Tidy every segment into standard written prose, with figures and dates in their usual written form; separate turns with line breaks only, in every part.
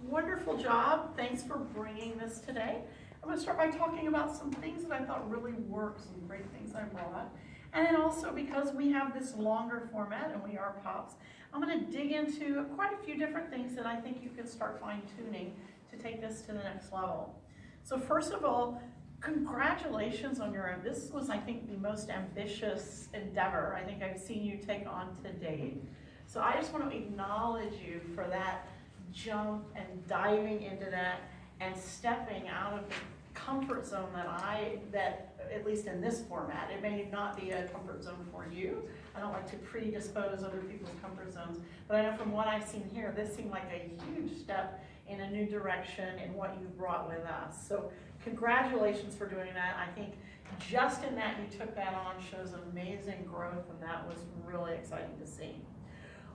Wonderful job. Thanks for bringing this today. I'm going to start by talking about some things that I thought really worked, some great things I brought. And then also, because we have this longer format and we are pops, I'm going to dig into quite a few different things that I think you can start fine-tuning to take this to the next level. So first of all, congratulations on your own. This was, I think, the most ambitious endeavor I think I've seen you take on to date. So I just want to acknowledge you for that jump and diving into that and stepping out of the comfort zone that at least in this format, it may not be a comfort zone for you. I don't like to predispose other people's comfort zones, but I know from what I've seen here, this seemed like a huge step in a new direction in what you've brought with us. So congratulations for doing that. I think just in that you took that on shows amazing growth, and that was really exciting to see.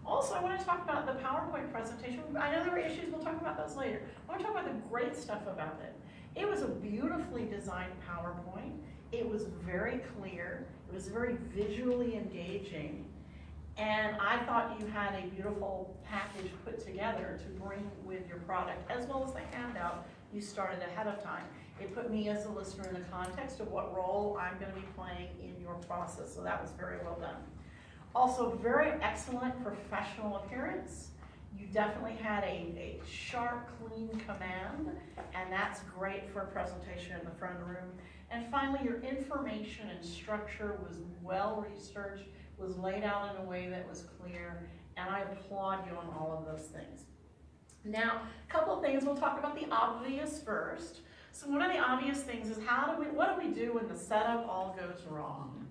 Also, I want to talk about the PowerPoint presentation. I know there were issues, we'll talk about those later. I want to talk about the great stuff about it. It was a beautifully designed PowerPoint. It was very clear. It was very visually engaging. And I thought you had a beautiful package put together to bring with your product, as well as the handout you started ahead of time. It put me as a listener in the context of what role I'm going to be playing in your process, so that was very well done. Also, very excellent professional appearance. You definitely had a sharp, clean command, and that's great for a presentation in the front room. And finally, your information and structure was well researched, was laid out in a way that was clear, and I applaud you on all of those things. Now, a couple of things, we'll talk about the obvious first. So one of the obvious things is what do we do when the setup all goes wrong?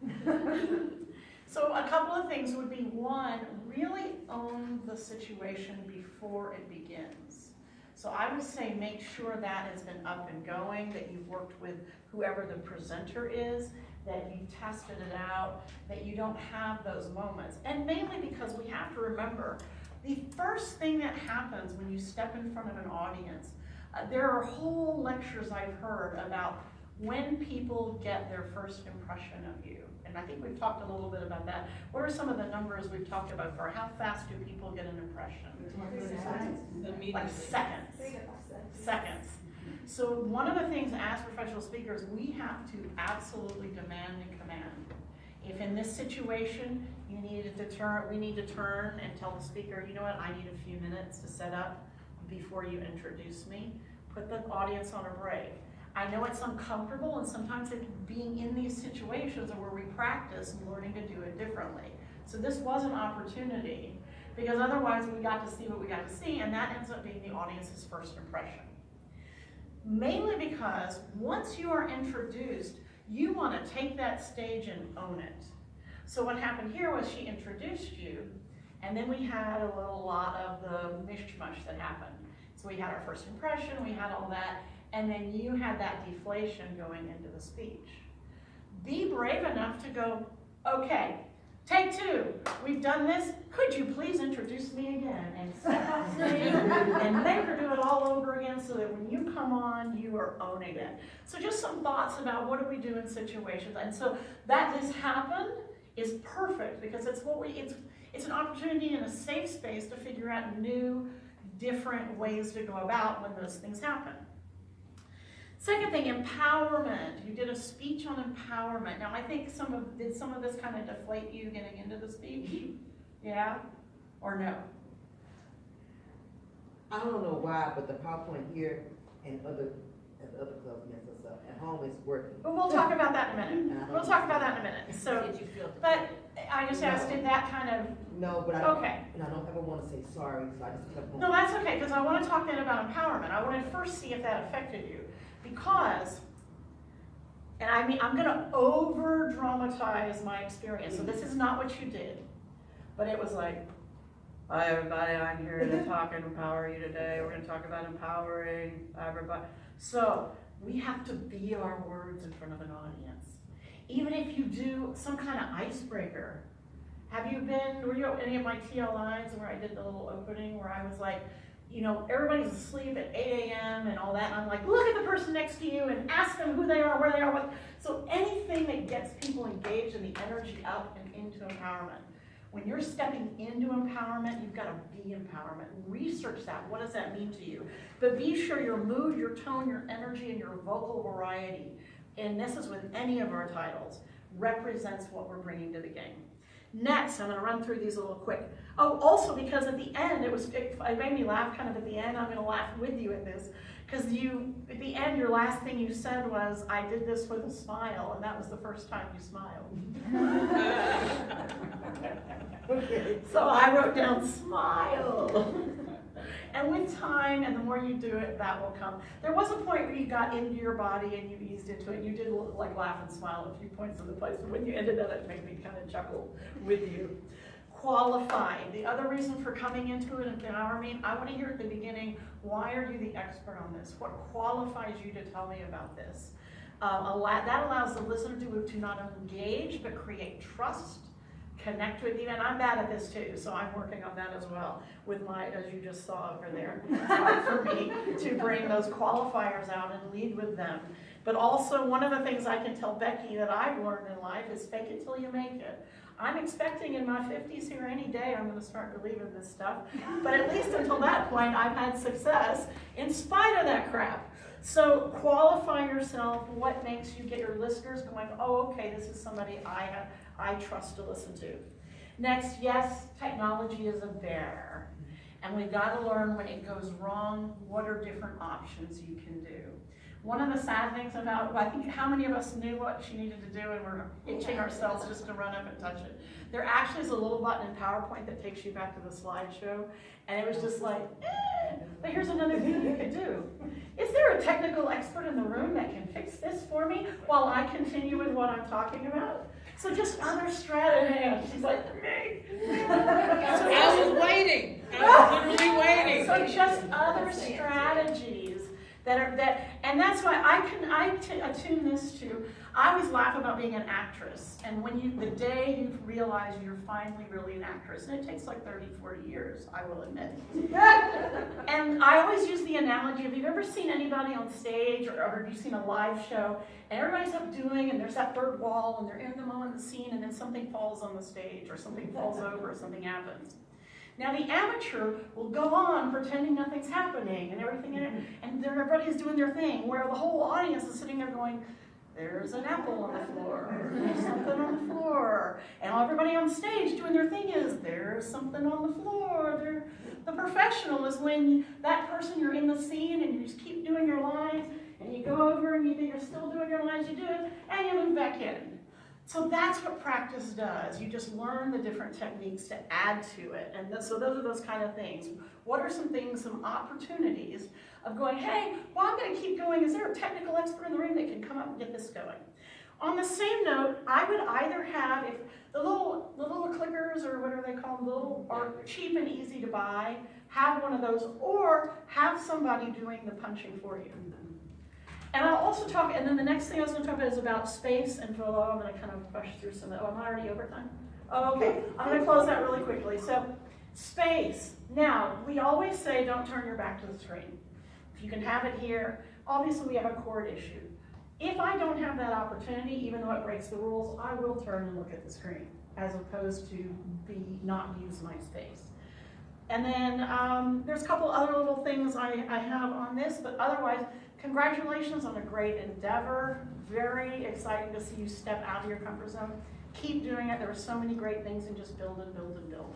So a couple of things would be, one, really own the situation before it begins. So I would say make sure that has been up and going, that you've worked with whoever the presenter is, that you tested it out, that you don't have those moments. And mainly because we have to remember, the first thing that happens when you step in front of an audience, there are whole lectures I've heard about when people get their first impression of you. And I think we've talked a little bit about that. What are some of the numbers we've talked about for how fast do people get an impression? Like seconds. Seconds. So one of the things as professional speakers, we have to absolutely demand and command. If in this situation we need to turn and tell the speaker, you know what, I need a few minutes to set up before you introduce me, put the audience on a break. I know it's uncomfortable, and sometimes being in these situations are where we practice and learning to do it differently. So this was an opportunity, because otherwise we got to see what we got to see, and that ends up being the audience's first impression. Mainly because once you are introduced, you want to take that stage and own it. So what happened here was she introduced you, and then we had a lot of the mishmash that happened. So we had our first impression, we had all that, and then you had that deflation going into the speech. Be brave enough to go, okay, take two, we've done this, could you please introduce me again? And step off stage and make her do it all over again so that when you come on, you are owning it. So just some thoughts about what do we do in situations. And so that this happened is perfect, because it's an opportunity in a safe space to figure out new, different ways to go about when those things happen. Second thing, empowerment. You did a speech on empowerment. Now I think did some of this kind of deflate you getting into the speech? Yeah? Or no?
I don't know why, but the PowerPoint here and other clubs mess us up. At home it's working.
But we'll talk about that in a minute. We'll talk about that in a minute. So,
Did you feel
but I just asked, did that kind of,
No, but
okay.
And I don't ever want to say sorry, so I just kept on.
No, that's okay, because I want to talk then about empowerment. I want to first see if that affected you. Because, and I mean, I'm going to over dramatize my experience. So this is not what you did, but it was like, hi everybody, I'm here to talk and empower you today. We're going to talk about empowering everybody. So we have to be our words in front of an audience. Even if you do some kind of icebreaker. Were you at any of my TLIs where I did the little opening where I was like, you know, everybody's asleep at 8 a.m. and all that, and I'm like, look at the person next to you and ask them who they are, where they are, what. So anything that gets people engaged and the energy up and into empowerment. When you're stepping into empowerment, you've got to be empowerment. Research that. What does that mean to you? But be sure your mood, your tone, your energy, and your vocal variety, and this is with any of our titles, represents what we're bringing to the game. Next, I'm going to run through these a little quick. Oh, also because at the end, it made me laugh kind of at the end. I'm going to laugh with you at this. Because at the end, your last thing you said was, I did this with a smile, and that was the first time you smiled. So I wrote down, smile. And with time, and the more you do it, that will come. There was a point where you got into your body and you eased into it, and you did like laugh and smile a few points of the place, but when you ended up, it made me kind of chuckle with you. Qualified. The other reason for coming into it and empowerment, I want to hear at the beginning, why are you the expert on this? What qualifies you to tell me about this? That allows the listener to not only engage, but create trust, connect with you, and I'm bad at this too, so I'm working on that as well with my, as you just saw over there. It's hard for me to bring those qualifiers out and lead with them. But also, one of the things I can tell Becky that I've learned in life is fake it till you make it. I'm expecting in my 50s here any day I'm going to start believing this stuff, but at least until that point I've had success in spite of that crap. So qualify yourself. What makes you get your listeners going, oh, okay, this is somebody I trust to listen to. Next, yes, technology is a bear. And we've got to learn when it goes wrong, what are different options you can do. One of the sad things about, I think how many of us knew what she needed to do and we're itching ourselves just to run up and touch it. There actually is a little button in PowerPoint that takes you back to the slideshow. And it was just like, but here's another thing you could do. Is there a technical expert in the room that can fix this for me while I continue with what I'm talking about? So just other strategies. She's like, me.
I was waiting. I was literally waiting.
So just other strategies and that's why I attune this to. I always laugh about being an actress, and when the day you realize you're finally really an actress, and it takes like 30, 40 years, I will admit. And I always use the analogy of, have you ever seen anybody on stage, or have you seen a live show, and everybody's up doing, and there's that third wall, and they're in the moment of the scene, and then something falls on the stage, or something falls over, or something happens. Now the amateur will go on pretending nothing's happening and everything in it, and everybody's doing their thing, where the whole audience is sitting there going, there's an apple on the floor, there's something on the floor, and everybody on stage doing their thing is, there's something on the floor. The professional is when that person, you're in the scene and you just keep doing your lines, and you go over and you're still doing your lines, you do it, and you move back in. So that's what practice does. You just learn the different techniques to add to it. And so those are those kind of things. What are some things, some opportunities of going, hey, well, I'm going to keep going. Is there a technical expert in the room that can come up and get this going? On the same note, I would either have, if the little clickers, or what are they called, are cheap and easy to buy, have one of those, or have somebody doing the punching for you. And I'll also talk, and then the next thing I was going to talk about is about space and flow. I'm going to kind of push through some of that. Oh, am I already over time? Oh, okay. I'm going to close that really quickly. So, space. Now, we always say don't turn your back to the screen. If you can have it here, obviously we have a cord issue. If I don't have that opportunity, even though it breaks the rules, I will turn and look at the screen, as opposed to not use my space. And then there's a couple other little things I have on this, but otherwise, congratulations on a great endeavor. Very exciting to see you step out of your comfort zone. Keep doing it. There are so many great things, and just build and build and build.